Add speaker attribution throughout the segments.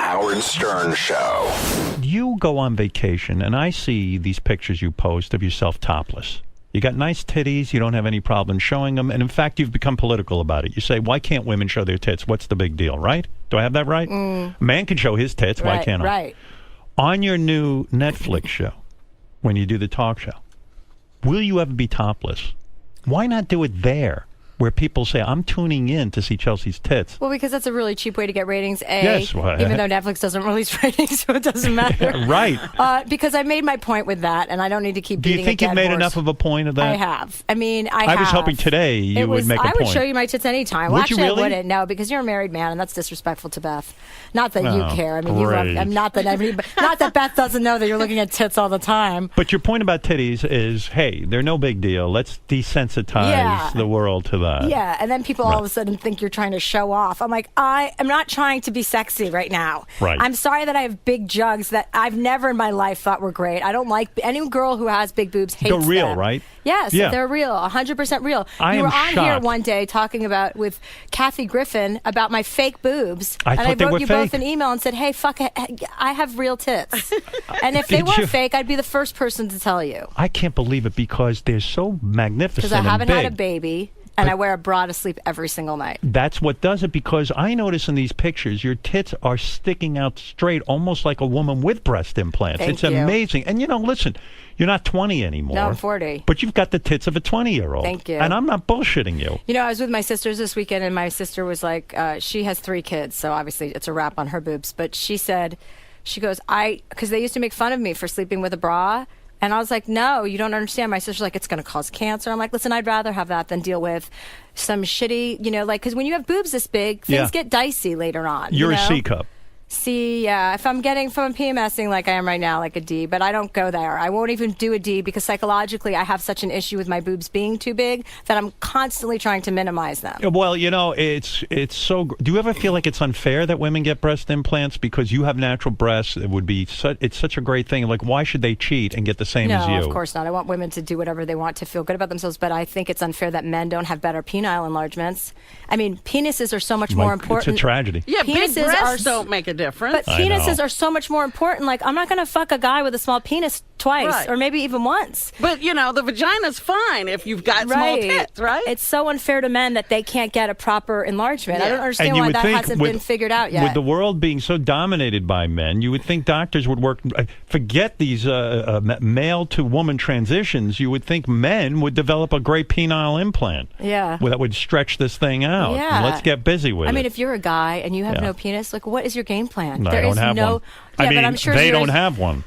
Speaker 1: Howard Stern Show.
Speaker 2: You go on vacation, and I see these pictures you post of yourself topless. You got nice titties. You don't have any problem showing them. And, in fact, you've become political about it. You say, why can't women show their tits? What's the big deal, right? Do I have that right? A man can show his tits. Why can't I?
Speaker 3: Right.
Speaker 2: On your new Netflix show, when you do the talk show, will you ever be topless? Why not do it there, where people say, I'm tuning in to see Chelsea's tits?
Speaker 3: Well, because that's a really cheap way to get ratings, A.
Speaker 2: Yes, well,
Speaker 3: even though Netflix doesn't release ratings, so it doesn't matter.
Speaker 2: Right.
Speaker 3: Because I made my point with that, and I don't need to keep beating a dead horse.
Speaker 2: Do you think you've made enough of a point of that?
Speaker 3: I have. I mean, I
Speaker 2: was hoping today you would make a point.
Speaker 3: I would show you my tits anytime. Well,
Speaker 2: Would you
Speaker 3: actually,
Speaker 2: really?
Speaker 3: I wouldn't. No, because you're a married man, and that's disrespectful to Beth. Not that you care. I mean,
Speaker 2: great.
Speaker 3: not that Beth doesn't know that you're looking at tits all the time.
Speaker 2: But your point about titties is, hey, they're no big deal. Let's desensitize the world to that.
Speaker 3: Yeah, and then people all of a sudden think you're trying to show off. I'm like, I am not trying to be sexy right now.
Speaker 2: Right.
Speaker 3: I'm sorry that I have big jugs that I've never in my life thought were great. I don't like any girl who has big boobs hates
Speaker 2: They're real,
Speaker 3: them.
Speaker 2: right?
Speaker 3: Yes,
Speaker 2: Yeah.
Speaker 3: they're real, 100% real.
Speaker 2: I
Speaker 3: you
Speaker 2: am
Speaker 3: were on here
Speaker 2: shocked.
Speaker 3: one day talking about with Kathy Griffin about my fake boobs,
Speaker 2: I
Speaker 3: and
Speaker 2: thought
Speaker 3: I
Speaker 2: they
Speaker 3: wrote
Speaker 2: were
Speaker 3: you
Speaker 2: fake.
Speaker 3: both an email and said, "Hey, fuck it, I have real tits." And if they
Speaker 2: Did
Speaker 3: were
Speaker 2: you?
Speaker 3: fake, I'd be the first person to tell you.
Speaker 2: I can't believe it because they're so magnificent
Speaker 3: Because I
Speaker 2: and
Speaker 3: haven't
Speaker 2: big.
Speaker 3: had a baby, and I wear a bra to sleep every single night.
Speaker 2: That's what does it, because I notice in these pictures your tits are sticking out straight, almost like a woman with breast implants.
Speaker 3: Thank
Speaker 2: It's
Speaker 3: you.
Speaker 2: amazing. And, listen, you're not 20 anymore.
Speaker 3: No, I'm 40.
Speaker 2: But you've got the tits of a 20-year-old.
Speaker 3: Thank you.
Speaker 2: And I'm not bullshitting you.
Speaker 3: I was with my sisters this weekend, and my sister was like, she has 3 kids, so obviously it's a wrap on her boobs. But she said, because they used to make fun of me for sleeping with a bra. And I was like, no, you don't understand. My sister's like, it's going to cause cancer. I'm like, listen, I'd rather have that than deal with some shitty, because when you have boobs this big, things get dicey later on.
Speaker 2: You're
Speaker 3: you know?
Speaker 2: a C cup.
Speaker 3: C, yeah. If I'm PMSing like I am right now, like a D, but I don't go there. I won't even do a D because psychologically I have such an issue with my boobs being too big that I'm constantly trying to minimize them.
Speaker 2: Well, it's so. Do you ever feel like it's unfair that women get breast implants because you have natural breasts? It would be it's such a great thing. Like, why should they cheat and get the same as you?
Speaker 3: No, of course not. I want women to do whatever they want to feel good about themselves, but I think it's unfair that men don't have better penile enlargements. I mean, penises are so much more important.
Speaker 2: It's a tragedy.
Speaker 4: Yeah,
Speaker 3: Penises
Speaker 4: big breasts don't make a difference.
Speaker 3: But penises are so much more important. Like, I'm not going to fuck a guy with a small penis twice or maybe even once.
Speaker 4: But, the vagina's fine if you've got small tits, right?
Speaker 3: It's so unfair to men that they can't get a proper enlargement.
Speaker 4: Yeah.
Speaker 3: I don't understand why that hasn't been figured out yet.
Speaker 2: With the world being so dominated by men, you would think doctors would work. Forget these male to woman transitions. You would think men would develop a great penile implant.
Speaker 3: Yeah.
Speaker 2: That would stretch this thing out.
Speaker 3: Yeah.
Speaker 2: And let's get busy with it.
Speaker 3: I mean, if you're a guy and you have no penis, like, what is your game plan?
Speaker 2: I don't have one.
Speaker 3: Yeah, but I'm sure
Speaker 2: they don't have one.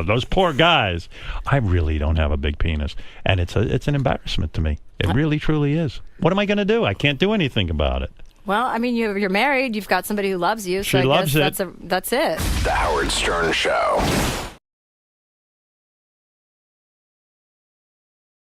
Speaker 2: Those poor guys. I really don't have a big penis, and it's an embarrassment to me. It really, truly is. What am I going to do? I can't do anything about it.
Speaker 3: Well, I mean, you're married. You've got somebody who loves you. So
Speaker 2: She loves it.
Speaker 3: That's it.
Speaker 1: The Howard Stern Show.